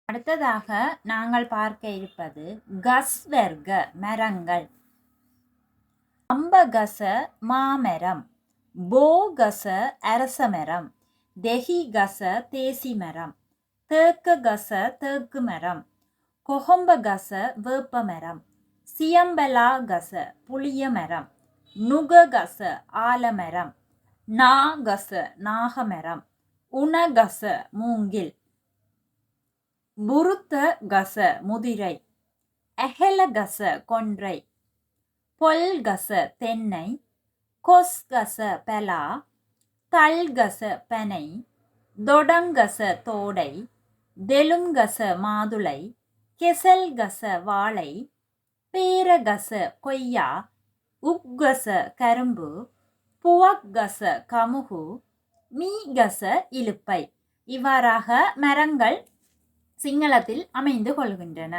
அடுத்ததாக நாங்கள் பார்க்க இருப்பது கஸ்வர்க மரங்கள். அம்பகச மாமரம், போகச அரசமரம், தெஹிகச தேசி மரம், தேக்ககச தேக்கு மரம், கொஹொம்பகச வேப்ப மரம், சியம்பலாகச புளிய மரம், நுககச ஆலமரம், நாகச நாகமரம், உணகச மூங்கில், புருத்தகச முதிரை, அஹெலகச கொன்றை, பொல்கச தென்னை, கொஸ்கச பலா, தல்கச பனை, தொடங்கச தோடை, தெலுங்கச மாதுளை, கெசல்கச வாழை, பேரகச கொய்யா, உக்கச கரும்பு, புவக்கச கமுகு, மீகச இலுப்பை. இவ்வாறாக மரங்கள் சிங்களத்தில் அமைந்து கொள்கின்றன.